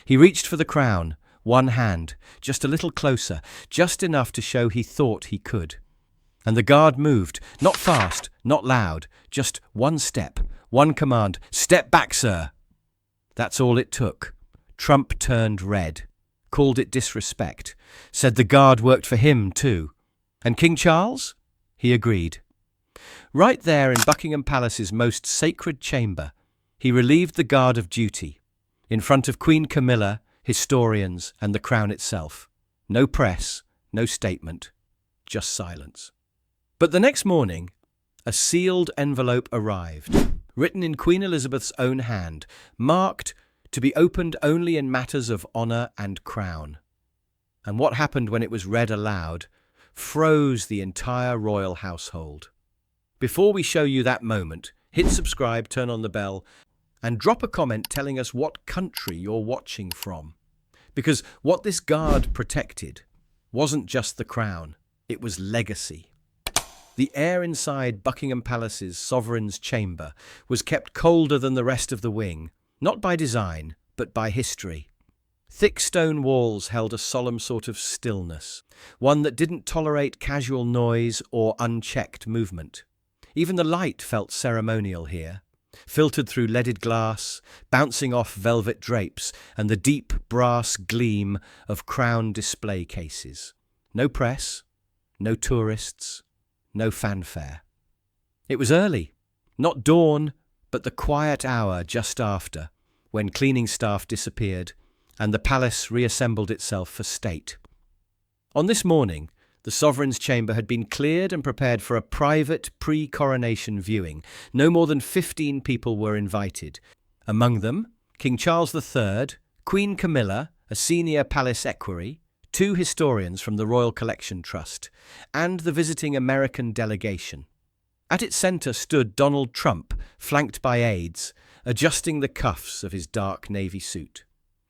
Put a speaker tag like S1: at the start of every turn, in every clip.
S1: He reached for the crown, one hand, just a little closer, just enough to show he thought he could. And the guard moved, not fast, not loud, just one step, one command, "Step back, sir!" That's all it took. Trump turned red, called it disrespect, said the guard worked for him too. And King Charles? He agreed. Right there in Buckingham Palace's most sacred chamber, he relieved the guard of duty, in front of Queen Camilla, historians, and the crown itself. No press, no statement, just silence. But the next morning, a sealed envelope arrived, written in Queen Elizabeth's own hand, marked to be opened only in matters of honour and crown. And what happened when it was read aloud froze the entire royal household. Before we show you that moment, hit subscribe, turn on the bell, and drop a comment telling us what country you're watching from. Because what this guard protected wasn't just the crown, it was legacy. The air inside Buckingham Palace's sovereign's chamber was kept colder than the rest of the wing, not by design, but by history. Thick stone walls held a solemn sort of stillness, one that didn't tolerate casual noise or unchecked movement. Even the light felt ceremonial here, filtered through leaded glass, bouncing off velvet drapes and the deep brass gleam of crown display cases. No press, no tourists, no fanfare. It was early, not dawn, but the quiet hour just after, when cleaning staff disappeared and the palace reassembled itself for state. On this morning, the sovereign's chamber had been cleared and prepared for a private pre-coronation viewing. No more than 15 people were invited. Among them, King Charles III, Queen Camilla, a senior palace equerry, 2 historians from the Royal Collection Trust, and the visiting American delegation. At its centre stood Donald Trump, flanked by aides, adjusting the cuffs of his dark navy suit.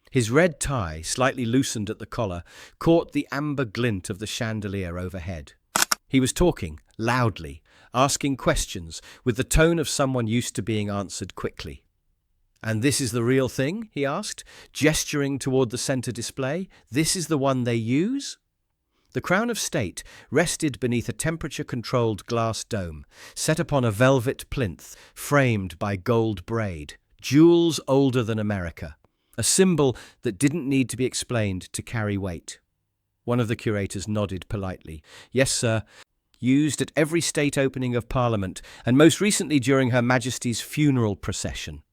S1: His red tie, slightly loosened at the collar, caught the amber glint of the chandelier overhead. He was talking, loudly, asking questions, with the tone of someone used to being answered quickly. "And this is the real thing?" he asked, gesturing toward the centre display. "This is the one they use?" The crown of state rested beneath a temperature-controlled glass dome, set upon a velvet plinth framed by gold braid, jewels older than America, a symbol that didn't need to be explained to carry weight. One of the curators nodded politely. "Yes, sir. Used at every state opening of Parliament, and most recently during Her Majesty's funeral procession."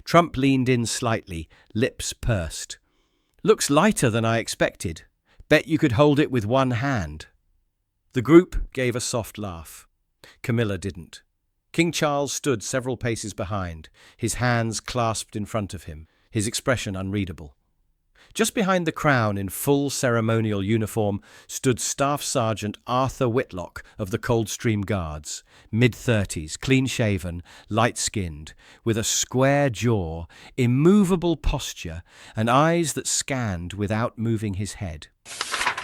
S1: Trump leaned in slightly, lips pursed. "Looks lighter than I expected. Bet you could hold it with one hand." The group gave a soft laugh. Camilla didn't. King Charles stood several paces behind, his hands clasped in front of him, his expression unreadable. Just behind the crown, in full ceremonial uniform, stood Staff Sergeant Arthur Whitlock of the Coldstream Guards, mid-30s, clean-shaven, light-skinned, with a square jaw, immovable posture, and eyes that scanned without moving his head.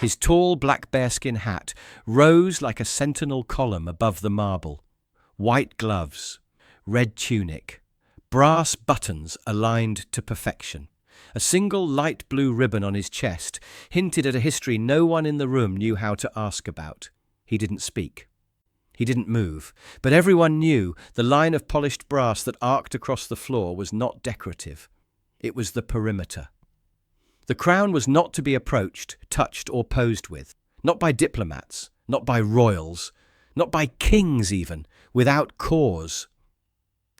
S1: His tall black bearskin hat rose like a sentinel column above the marble. White gloves, red tunic, brass buttons aligned to perfection. A single light blue ribbon on his chest hinted at a history no one in the room knew how to ask about. He didn't speak. He didn't move, but everyone knew the line of polished brass that arced across the floor was not decorative. It was the perimeter. The crown was not to be approached, touched, or posed with. Not by diplomats, not by royals, not by kings even, without cause.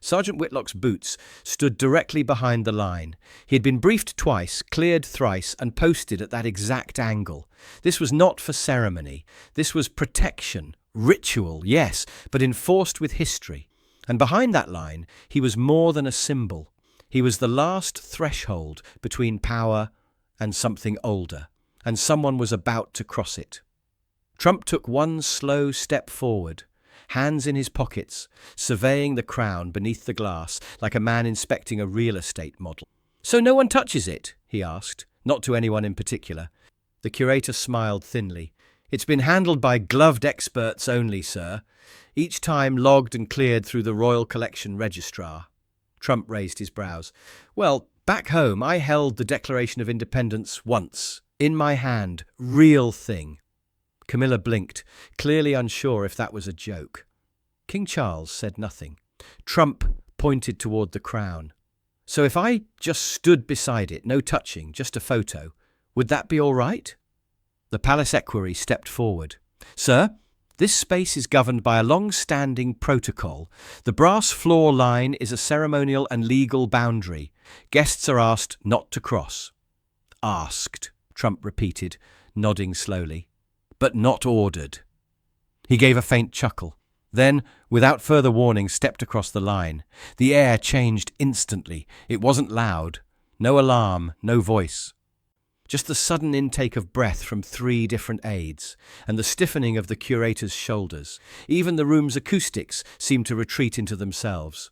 S1: Sergeant Whitlock's boots stood directly behind the line. He had been briefed twice, cleared thrice, and posted at that exact angle. This was not for ceremony. This was protection, ritual, yes, but enforced with history. And behind that line, he was more than a symbol. He was the last threshold between power and something older, and someone was about to cross it. Trump took one slow step forward, hands in his pockets, surveying the crown beneath the glass like a man inspecting a real estate model. "So no one touches it?" he asked, not to anyone in particular. The curator smiled thinly. "It's been handled by gloved experts only, sir, each time logged and cleared through the Royal Collection registrar." Trump raised his brows. "Well, Back home, I held the Declaration of Independence once, in my hand, real thing. Camilla blinked, clearly unsure if that was a joke. King Charles said nothing. Trump pointed toward the crown. So if I just stood beside it, no touching, just a photo, would that be all right? The palace equerry stepped forward. Sir, this space is governed by a long-standing protocol. The brass floor line is a ceremonial and legal boundary. Guests are asked not to cross. Asked, Trump repeated, nodding slowly, but not ordered. He gave a faint chuckle. Then, without further warning, stepped across the line. The air changed instantly. It wasn't loud. No alarm, no voice. Just the sudden intake of breath from 3 different aides, and the stiffening of the curator's shoulders. Even the room's acoustics seemed to retreat into themselves.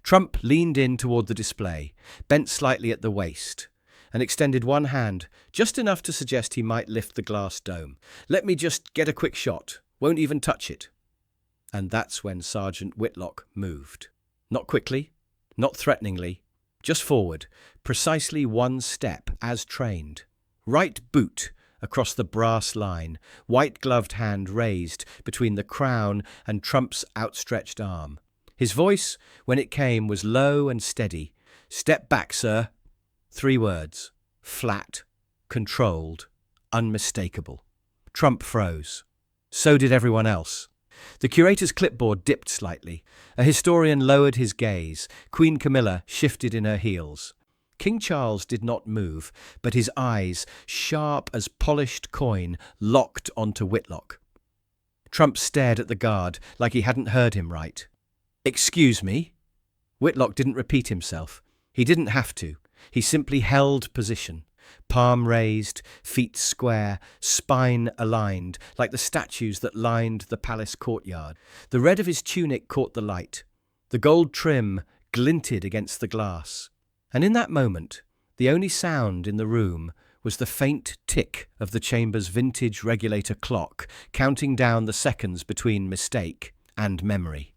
S1: Trump leaned in toward the display, bent slightly at the waist, and extended one hand, just enough to suggest he might lift the glass dome. Let me just get a quick shot. Won't even touch it. And that's when Sergeant Whitlock moved. Not quickly, not threateningly, just forward, precisely 1 step, as trained. Right boot across the brass line, white-gloved hand raised between the crown and Trump's outstretched arm. His voice, when it came, was low and steady. Step back, sir. 3 words. Flat, controlled, unmistakable. Trump froze. So did everyone else. The curator's clipboard dipped slightly. A historian lowered his gaze. Queen Camilla shifted in her heels. King Charles did not move, but his eyes, sharp as polished coin, locked onto Whitlock. Trump stared at the guard like he hadn't heard him right. Excuse me? Whitlock didn't repeat himself. He didn't have to. He simply held position. Palm raised, feet square, spine aligned, like the statues that lined the palace courtyard. The red of his tunic caught the light. The gold trim glinted against the glass. And in that moment, the only sound in the room was the faint tick of the chamber's vintage regulator clock, counting down the seconds between mistake and memory.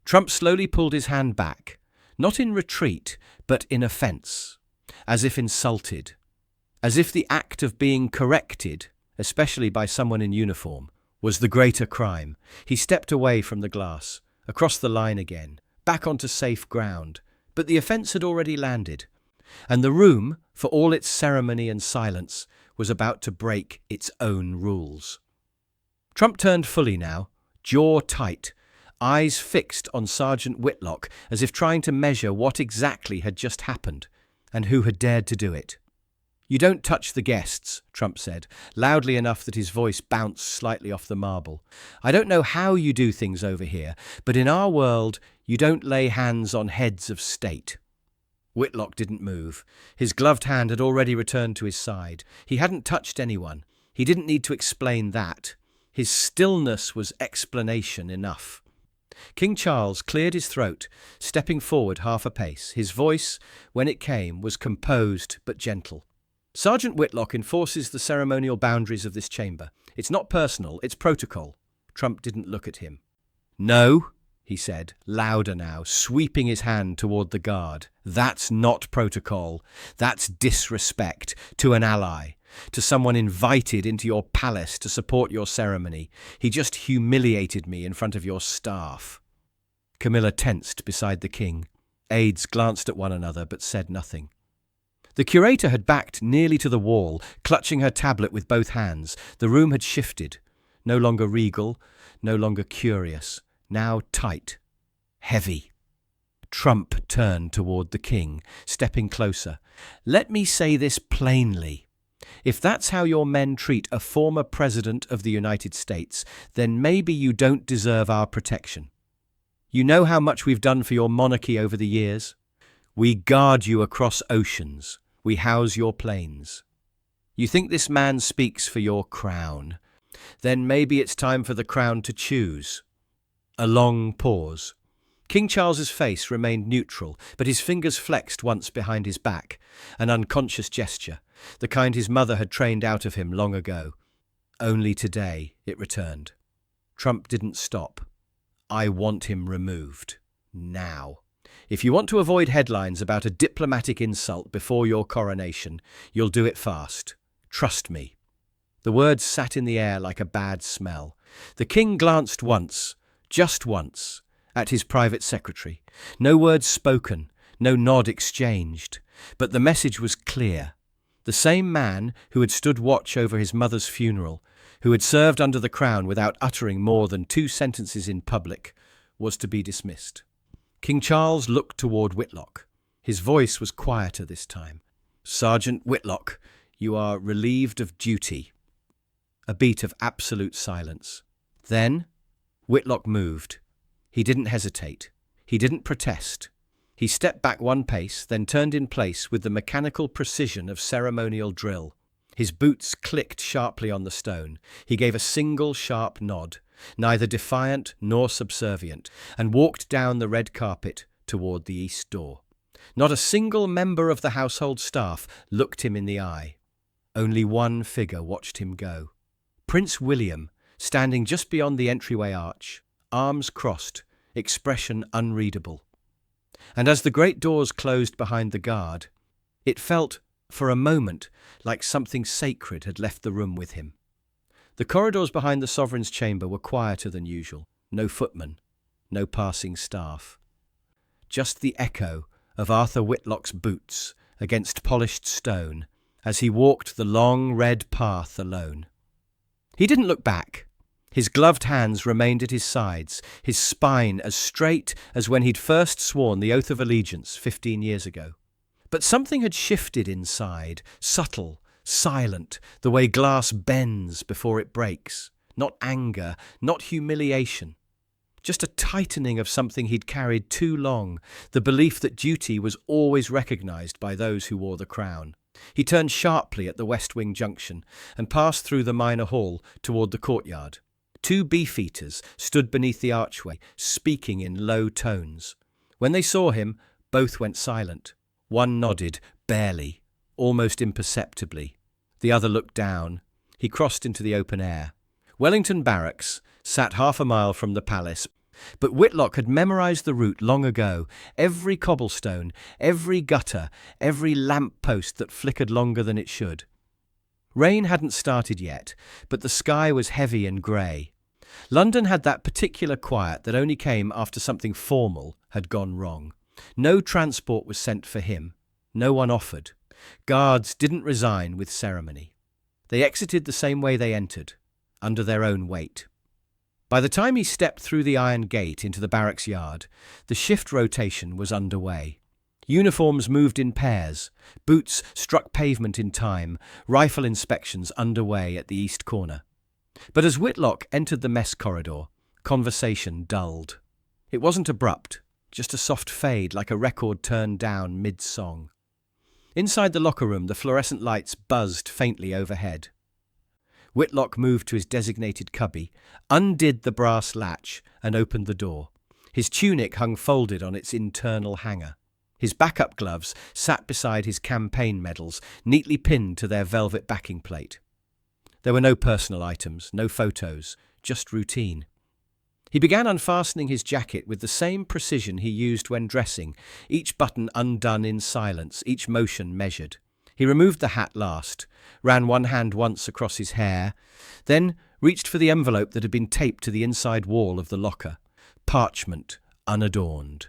S1: Trump slowly pulled his hand back, not in retreat, but in offence, as if insulted. As if the act of being corrected, especially by someone in uniform, was the greater crime. He stepped away from the glass, across the line again, back onto safe ground. But the offence had already landed, and the room, for all its ceremony and silence, was about to break its own rules. Trump turned fully now, jaw tight, eyes fixed on Sergeant Whitlock, as if trying to measure what exactly had just happened, and who had dared to do it. You don't touch the guests, Trump said, loudly enough that his voice bounced slightly off the marble. I don't know how you do things over here, but in our world, you don't lay hands on heads of state. Whitlock didn't move. His gloved hand had already returned to his side. He hadn't touched anyone. He didn't need to explain that. His stillness was explanation enough. King Charles cleared his throat, stepping forward half a pace. His voice, when it came, was composed but gentle. Sergeant Whitlock enforces the ceremonial boundaries of this chamber. It's not personal, it's protocol. Trump didn't look at him. No, he said, louder now, sweeping his hand toward the guard. That's not protocol. That's disrespect to an ally, to someone invited into your palace to support your ceremony. He just humiliated me in front of your staff. Camilla tensed beside the king. Aides glanced at one another but said nothing. The curator had backed nearly to the wall, clutching her tablet with both hands. The room had shifted, no longer regal, no longer curious, now tight, heavy. Trump turned toward the king, stepping closer. Let me say this plainly. If that's how your men treat a former president of the United States, then maybe you don't deserve our protection. You know how much we've done for your monarchy over the years? We guard you across oceans. We house your planes. You think this man speaks for your crown? Then maybe it's time for the crown to choose. A long pause. King Charles's face remained neutral, but his fingers flexed once behind his back, an unconscious gesture, the kind his mother had trained out of him long ago. Only today, it returned. Trump didn't stop. I want him removed. Now. If you want to avoid headlines about a diplomatic insult before your coronation, you'll do it fast. Trust me." The words sat in the air like a bad smell. The king glanced once, just once, at his private secretary. No words spoken, no nod exchanged, but the message was clear. The same man who had stood watch over his mother's funeral, who had served under the crown without uttering more than 2 sentences in public, was to be dismissed. King Charles looked toward Whitlock. His voice was quieter this time. "Sergeant Whitlock, you are relieved of duty." A beat of absolute silence. Then Whitlock moved. He didn't hesitate. He didn't protest. He stepped back 1 pace, then turned in place with the mechanical precision of ceremonial drill. His boots clicked sharply on the stone. He gave a single sharp nod, neither defiant nor subservient, and walked down the red carpet toward the east door. Not a single member of the household staff looked him in the eye. Only one figure watched him go. Prince William, standing just beyond the entryway arch, arms crossed, expression unreadable. And as the great doors closed behind the guard, it felt, for a moment, like something sacred had left the room with him. The corridors behind the sovereign's chamber were quieter than usual. No footmen, no passing staff. Just the echo of Arthur Whitlock's boots against polished stone as he walked the long red path alone. He didn't look back. His gloved hands remained at his sides, his spine as straight as when he'd first sworn the oath of allegiance 15 years ago. But something had shifted inside, subtle, silent, the way glass bends before it breaks. Not anger, not humiliation. Just a tightening of something he'd carried too long, the belief that duty was always recognized by those who wore the crown. He turned sharply at the West Wing junction and passed through the minor hall toward the courtyard. 2 beefeaters stood beneath the archway, speaking in low tones. When they saw him, both went silent. One nodded, barely, almost imperceptibly. The other looked down. He crossed into the open air. Wellington Barracks sat half a mile from the palace, but Whitlock had memorized the route long ago. Every cobblestone, every gutter, every lamp post that flickered longer than it should. Rain hadn't started yet, but the sky was heavy and grey. London had that particular quiet that only came after something formal had gone wrong. No transport was sent for him. No one offered. Guards didn't resign with ceremony. They exited the same way they entered, under their own weight. By the time he stepped through the iron gate into the barracks yard, the shift rotation was underway. Uniforms moved in pairs, boots struck pavement in time, rifle inspections underway at the east corner. But as Whitlock entered the mess corridor, conversation dulled. It wasn't abrupt, just a soft fade like a record turned down mid-song. Inside the locker room, the fluorescent lights buzzed faintly overhead. Whitlock moved to his designated cubby, undid the brass latch, and opened the door. His tunic hung folded on its internal hanger. His backup gloves sat beside his campaign medals, neatly pinned to their velvet backing plate. There were no personal items, no photos, just routine. He began unfastening his jacket with the same precision he used when dressing, each button undone in silence, each motion measured. He removed the hat last, ran one hand once across his hair, then reached for the envelope that had been taped to the inside wall of the locker. Parchment, unadorned.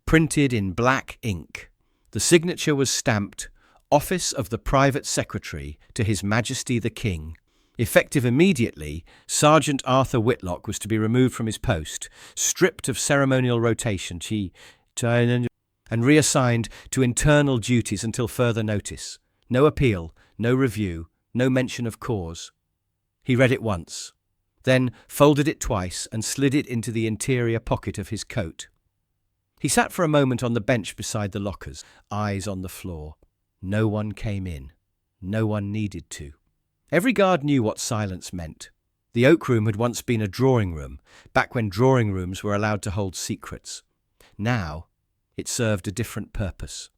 S1: Printed in black ink. The signature was stamped, Office of the Private Secretary to His Majesty the King. Effective immediately, Sergeant Arthur Whitlock was to be removed from his post, stripped of ceremonial rotation, and reassigned to internal duties until further notice. No appeal, no review, no mention of cause. He read it once, then folded it twice and slid it into the interior pocket of his coat. He sat for a moment on the bench beside the lockers, eyes on the floor. No one came in. No one needed to. Every guard knew what silence meant. The Oak Room had once been a drawing room, back when drawing rooms were allowed to hold secrets. Now, it served a different purpose.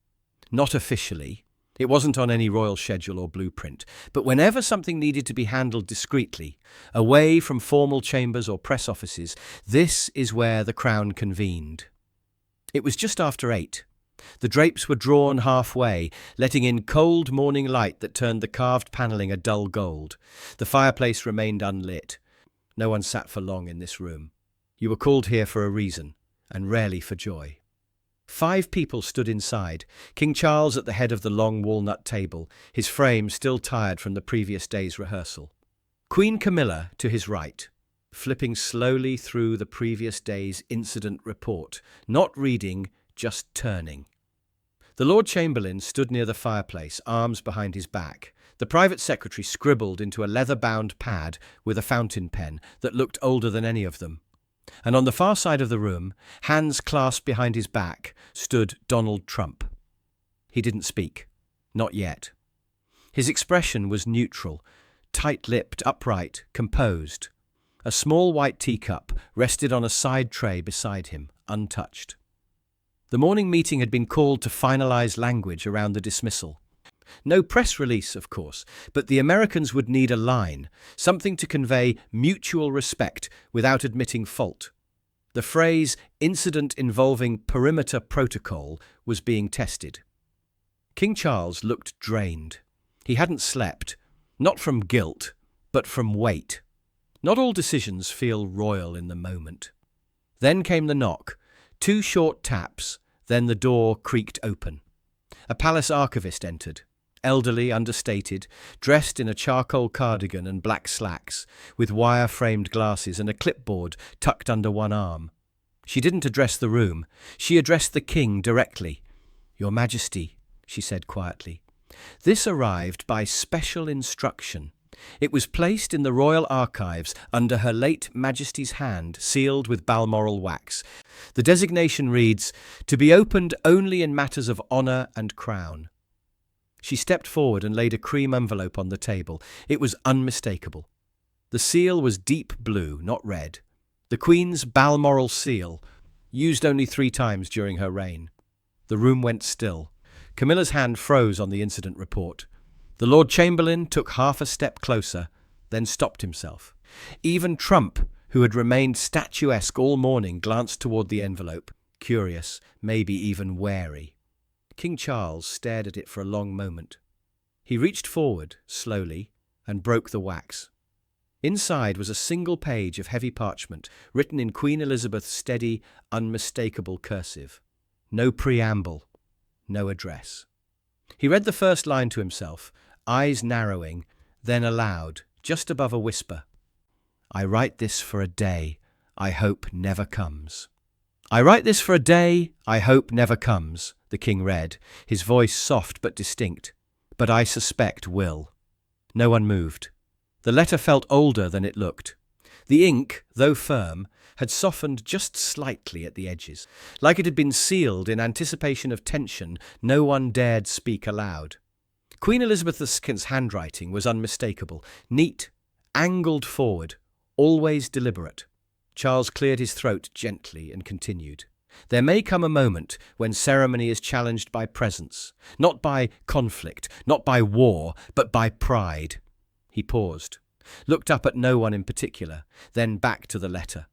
S1: Not officially. It wasn't on any royal schedule or blueprint, but whenever something needed to be handled discreetly, away from formal chambers or press offices, this is where the Crown convened. It was just after 8. The drapes were drawn halfway, letting in cold morning light that turned the carved panelling a dull gold. The fireplace remained unlit. No one sat for long in this room. You were called here for a reason, and rarely for joy. 5 people stood inside, King Charles at the head of the long walnut table, his frame still tired from the previous day's rehearsal. Queen Camilla to his right, flipping slowly through the previous day's incident report, not reading, just turning. The Lord Chamberlain stood near the fireplace, arms behind his back. The private secretary scribbled into a leather-bound pad with a fountain pen that looked older than any of them. And on the far side of the room, hands clasped behind his back, stood Donald Trump. He didn't speak. Not yet. His expression was neutral, tight-lipped, upright, composed. A small white teacup rested on a side tray beside him, untouched. The morning meeting had been called to finalize language around the dismissal. No press release, of course, but the Americans would need a line, something to convey mutual respect without admitting fault. The phrase, incident involving perimeter protocol, was being tested. King Charles looked drained. He hadn't slept, not from guilt, but from weight. Not all decisions feel royal in the moment. Then came the knock, 2 short taps, then the door creaked open. A palace archivist entered. Elderly, understated, dressed in a charcoal cardigan and black slacks, with wire-framed glasses and a clipboard tucked under one arm. She didn't address the room. She addressed the king directly. "Your Majesty," she said quietly. "This arrived by special instruction. It was placed in the royal archives under Her late Majesty's hand, sealed with Balmoral wax. The designation reads, 'To be opened only in matters of honour and crown.'" She stepped forward and laid a cream envelope on the table. It was unmistakable. The seal was deep blue, not red. The Queen's Balmoral seal, used only 3 times during her reign. The room went still. Camilla's hand froze on the incident report. The Lord Chamberlain took half a step closer, then stopped himself. Even Trump, who had remained statuesque all morning, glanced toward the envelope, curious, maybe even wary. King Charles stared at it for a long moment. He reached forward, slowly, and broke the wax. Inside was a single page of heavy parchment, written in Queen Elizabeth's steady, unmistakable cursive. No preamble, no address. He read the first line to himself, eyes narrowing, then aloud, just above a whisper. "I write this for a day I hope never comes." "I write this for a day I hope never comes," the king read, his voice soft but distinct. "But I suspect will." No one moved. The letter felt older than it looked. The ink, though firm, had softened just slightly at the edges. Like it had been sealed in anticipation of tension, no one dared speak aloud. Queen Elizabeth II's handwriting was unmistakable, neat, angled forward, always deliberate. Charles cleared his throat gently and continued. "There may come a moment when ceremony is challenged by presence, not by conflict, not by war, but by pride." He paused, looked up at no one in particular, then back to the letter.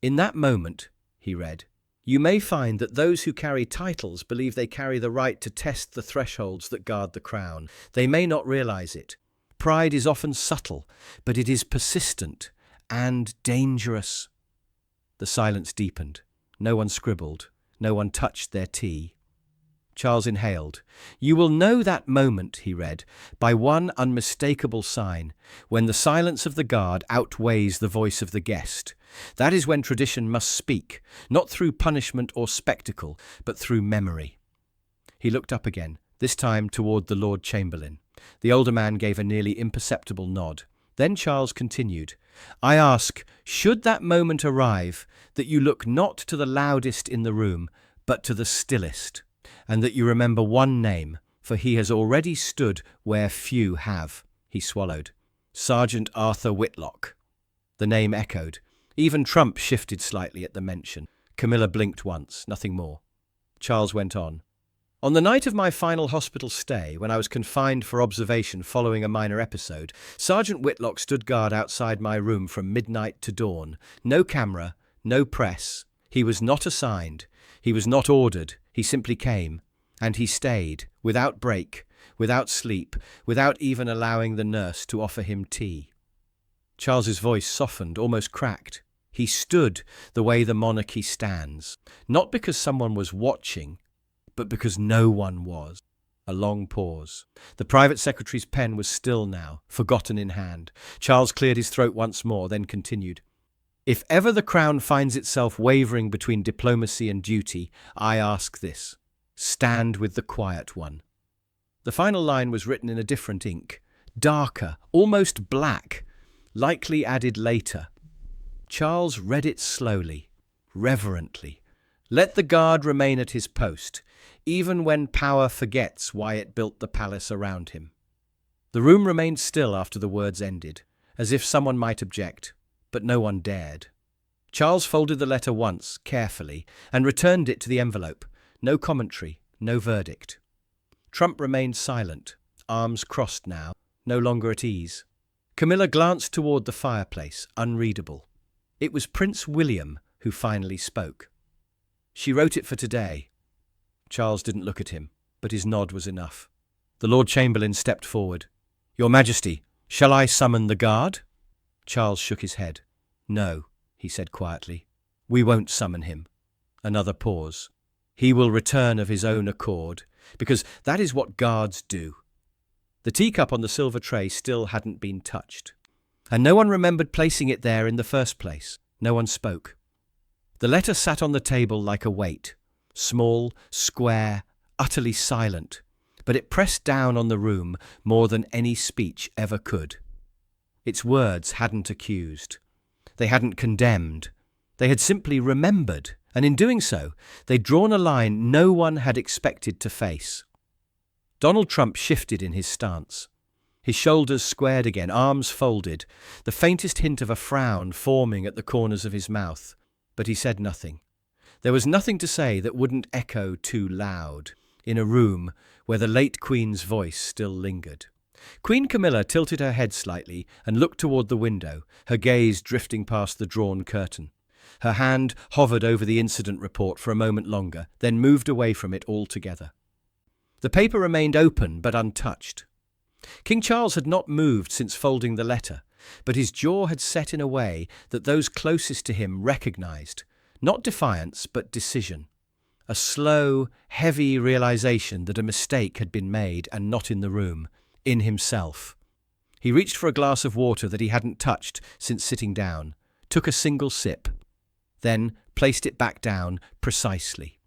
S1: "In that moment," he read, "you may find that those who carry titles believe they carry the right to test the thresholds that guard the crown. They may not realize it. Pride is often subtle, but it is persistent and dangerous." The silence deepened. No one scribbled. No one touched their tea. Charles inhaled. "You will know that moment," he read, "by one unmistakable sign, when the silence of the guard outweighs the voice of the guest. That is when tradition must speak, not through punishment or spectacle, but through memory." He looked up again, this time toward the Lord Chamberlain. The older man gave a nearly imperceptible nod. Then Charles continued, "I ask, should that moment arrive, that you look not to the loudest in the room, but to the stillest, and that you remember one name, for he has already stood where few have." He swallowed. "Sergeant Arthur Whitlock." The name echoed. Even Trump shifted slightly at the mention. Camilla blinked once, nothing more. Charles went on. "On the night of my final hospital stay, when I was confined for observation following a minor episode, Sergeant Whitlock stood guard outside my room from midnight to dawn. No camera, no press. He was not assigned. He was not ordered, he simply came. And he stayed, without break, without sleep, without even allowing the nurse to offer him tea. Charles's voice softened, almost cracked. He stood the way the monarchy stands, not because someone was watching, but because no one was. A long pause. The private secretary's pen was still now, forgotten in hand. Charles cleared his throat once more, then continued. If ever the crown finds itself wavering between diplomacy and duty, I ask this. Stand with the quiet one. The final line was written in a different ink, darker, almost black, likely added later. Charles read it slowly, reverently. Let the guard remain at his post, even when power forgets why it built the palace around him. The room remained still after the words ended, as if someone might object, but no one dared. Charles folded the letter once, carefully, and returned it to the envelope. No commentary, no verdict. Trump remained silent, arms crossed now, no longer at ease. Camilla glanced toward the fireplace, unreadable. It was Prince William who finally spoke. She wrote it for today. Charles didn't look at him, but his nod was enough. The Lord Chamberlain stepped forward. Your Majesty, shall I summon the guard? Charles shook his head. No, he said quietly. We won't summon him. Another pause. He will return of his own accord, because that is what guards do. The teacup on the silver tray still hadn't been touched, and no one remembered placing it there in the first place. No one spoke. The letter sat on the table like a weight, small, square, utterly silent, but it pressed down on the room more than any speech ever could. Its words hadn't accused. They hadn't condemned. They had simply remembered, and in doing so, they'd drawn a line no one had expected to face. Donald Trump shifted in his stance. His shoulders squared again, arms folded, the faintest hint of a frown forming at the corners of his mouth. But he said nothing. There was nothing to say that wouldn't echo too loud, in a room where the late Queen's voice still lingered. Queen Camilla tilted her head slightly and looked toward the window, her gaze drifting past the drawn curtain. Her hand hovered over the incident report for a moment longer, then moved away from it altogether. The paper remained open but untouched. King Charles had not moved since folding the letter, but his jaw had set in a way that those closest to him recognized, not defiance but decision. A slow, heavy realization that a mistake had been made and not in the room, in himself. He reached for a glass of water that he hadn't touched since sitting down, took a single sip, then placed it back down precisely.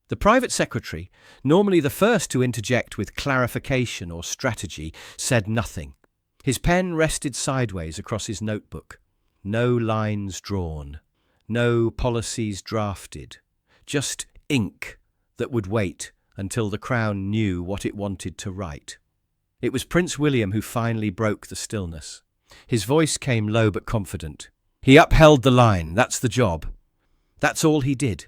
S1: The private secretary, normally the first to interject with clarification or strategy, said nothing. His pen rested sideways across his notebook. No lines drawn, no policies drafted, just ink that would wait until the Crown knew what it wanted to write. It was Prince William who finally broke the stillness. His voice came low but confident. He upheld the line, that's the job. That's all he did.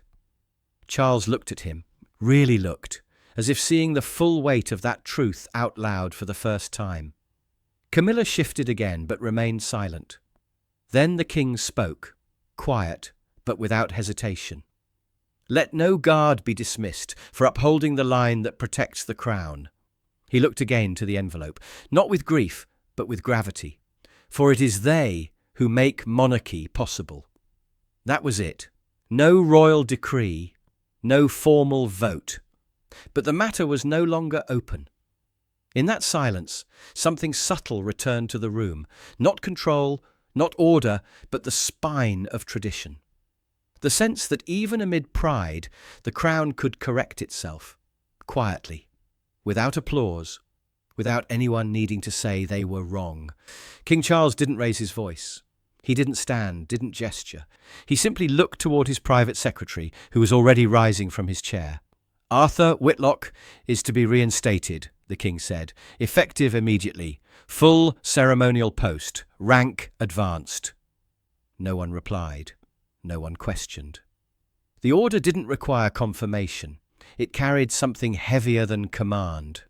S1: Charles looked at him, really looked, as if seeing the full weight of that truth out loud for the first time. Camilla shifted again, but remained silent. Then the king spoke, quiet, but without hesitation. Let no guard be dismissed for upholding the line that protects the crown. He looked again to the envelope, not with grief, but with gravity. For it is they who make monarchy possible. That was it. No royal decree, no formal vote. But the matter was no longer open. In that silence, something subtle returned to the room. Not control, not order, but the spine of tradition. The sense that even amid pride, the crown could correct itself, quietly, without applause, without anyone needing to say they were wrong. King Charles didn't raise his voice. He didn't stand, didn't gesture. He simply looked toward his private secretary, who was already rising from his chair. Arthur Whitlock is to be reinstated, the king said, effective immediately. Full ceremonial post, rank advanced. No one replied. No one questioned. The order didn't require confirmation. It carried something heavier than command.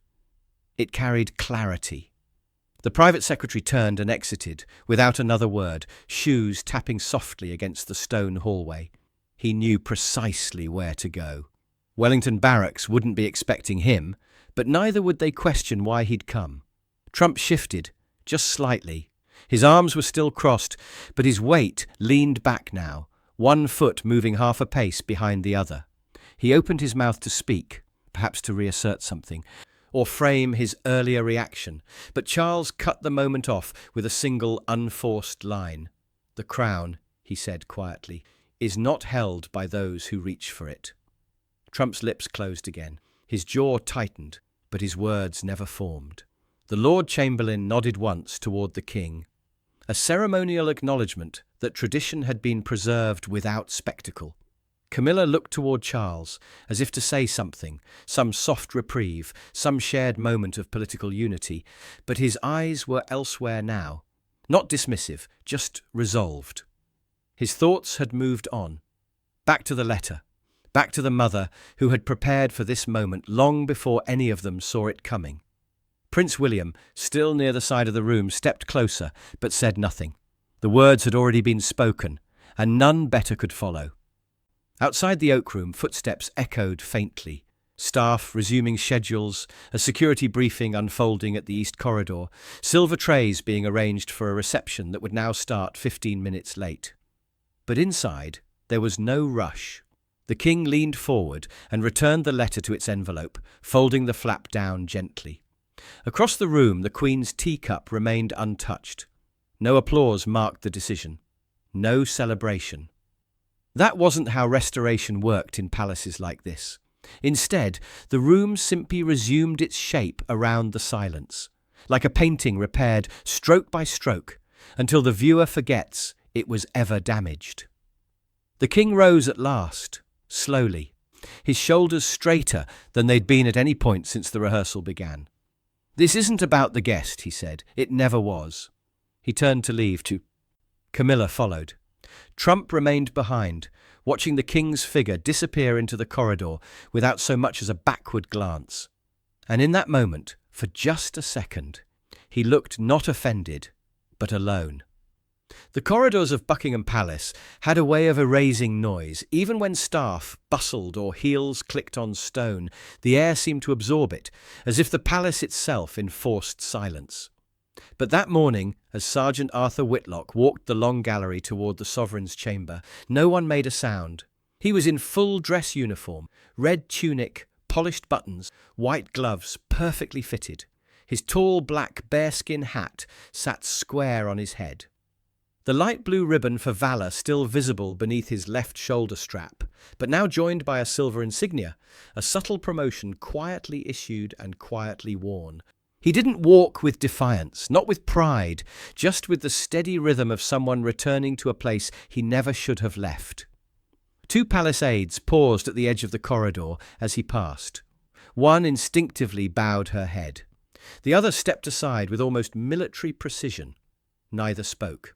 S1: It carried clarity. The private secretary turned and exited, without another word, shoes tapping softly against the stone hallway. He knew precisely where to go. Wellington Barracks wouldn't be expecting him, but neither would they question why he'd come. Trump shifted, just slightly. His arms were still crossed, but his weight leaned back now, one foot moving half a pace behind the other. He opened his mouth to speak, perhaps to reassert something, or frame his earlier reaction, but Charles cut the moment off with a single unforced line. "The crown," he said quietly, "is not held by those who reach for it." Trump's lips closed again. His jaw tightened, but his words never formed. The Lord Chamberlain nodded once toward the king, a ceremonial acknowledgement that tradition had been preserved without spectacle. Camilla looked toward Charles, as if to say something, some soft reprieve, some shared moment of political unity, but his eyes were elsewhere now. Not dismissive, just resolved. His thoughts had moved on. Back to the letter. Back to the mother who had prepared for this moment long before any of them saw it coming. Prince William, still near the side of the room, stepped closer, but said nothing. The words had already been spoken, and none better could follow. Outside the Oak Room, footsteps echoed faintly. Staff resuming schedules, a security briefing unfolding at the East Corridor, silver trays being arranged for a reception that would now start 15 minutes late. But inside, there was no rush. The king leaned forward and returned the letter to its envelope, folding the flap down gently. Across the room, the Queen's teacup remained untouched. No applause marked the decision. No celebration. That wasn't how restoration worked in palaces like this. Instead, the room simply resumed its shape around the silence, like a painting repaired stroke by stroke, until the viewer forgets it was ever damaged. The king rose at last, slowly, his shoulders straighter than they'd been at any point since the rehearsal began. "This isn't about the guest," he said. "It never was." He turned to leave. Camilla followed. Trump remained behind, watching the king's figure disappear into the corridor without so much as a backward glance. And in that moment, for just a second, he looked not offended, but alone. The corridors of Buckingham Palace had a way of erasing noise. Even when staff bustled or heels clicked on stone, the air seemed to absorb it, as if the palace itself enforced silence. But that morning, as Sergeant Arthur Whitlock walked the long gallery toward the sovereign's chamber, no one made a sound. He was in full dress uniform, red tunic, polished buttons, white gloves, perfectly fitted. His tall black bearskin hat sat square on his head. The light blue ribbon for valour still visible beneath his left shoulder strap, but now joined by a silver insignia, a subtle promotion quietly issued and quietly worn. He didn't walk with defiance, not with pride, just with the steady rhythm of someone returning to a place he never should have left. Two palace aides paused at the edge of the corridor as he passed. One instinctively bowed her head. The other stepped aside with almost military precision. Neither spoke.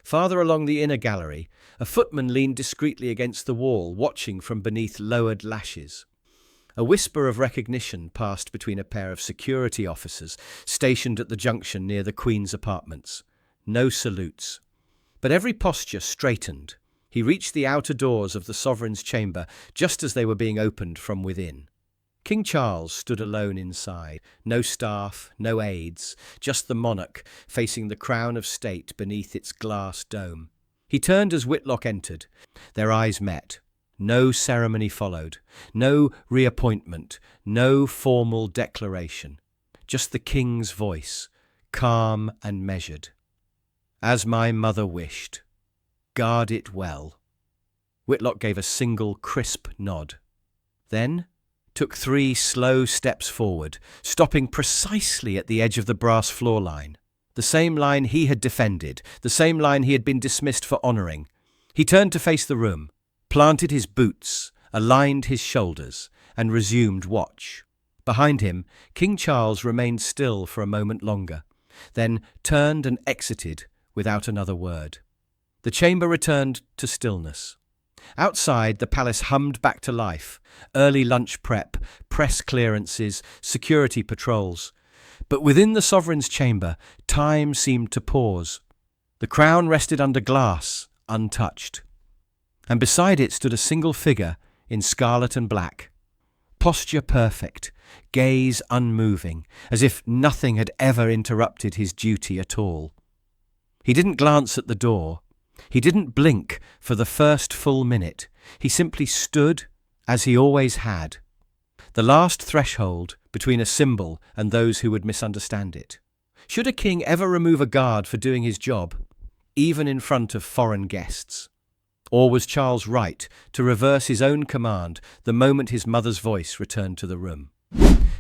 S1: Farther along the inner gallery, a footman leaned discreetly against the wall, watching from beneath lowered lashes. A whisper of recognition passed between a pair of security officers stationed at the junction near the Queen's apartments. No salutes. But every posture straightened. He reached the outer doors of the sovereign's chamber just as they were being opened from within. King Charles stood alone inside. No staff, no aides, just the monarch facing the crown of state beneath its glass dome. He turned as Whitlock entered. Their eyes met. No ceremony followed, no reappointment, no formal declaration. Just the king's voice, calm and measured. "As my mother wished. Guard it well." Whitlock gave a single crisp nod. Then took 3 slow steps forward, stopping precisely at the edge of the brass floor line. The same line he had defended, the same line he had been dismissed for honouring. He turned to face the room, planted his boots, aligned his shoulders, and resumed watch. Behind him, King Charles remained still for a moment longer, then turned and exited without another word. The chamber returned to stillness. Outside, the palace hummed back to life. Early lunch prep, press clearances, security patrols. But within the sovereign's chamber, time seemed to pause. The crown rested under glass, untouched. And beside it stood a single figure in scarlet and black. Posture perfect, gaze unmoving, as if nothing had ever interrupted his duty at all. He didn't glance at the door. He didn't blink for the first full minute. He simply stood as he always had, the last threshold between a symbol and those who would misunderstand it. Should a king ever remove a guard for doing his job, even in front of foreign guests? Or was Charles right to reverse his own command the moment his mother's voice returned to the room?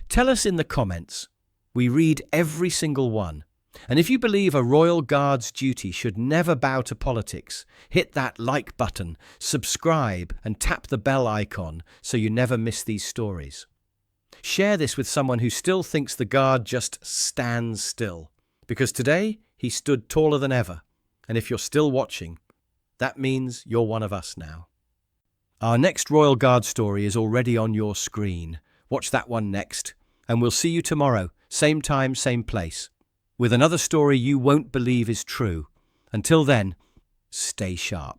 S1: Tell us in the comments. We read every single one. And if you believe a royal guard's duty should never bow to politics, hit that like button, subscribe and tap the bell icon so you never miss these stories. Share this with someone who still thinks the guard just stands still, because today he stood taller than ever. And if you're still watching, that means you're one of us now. Our next Royal Guard story is already on your screen. Watch that one next, and we'll see you tomorrow, same time, same place, with another story you won't believe is true. Until then, stay sharp.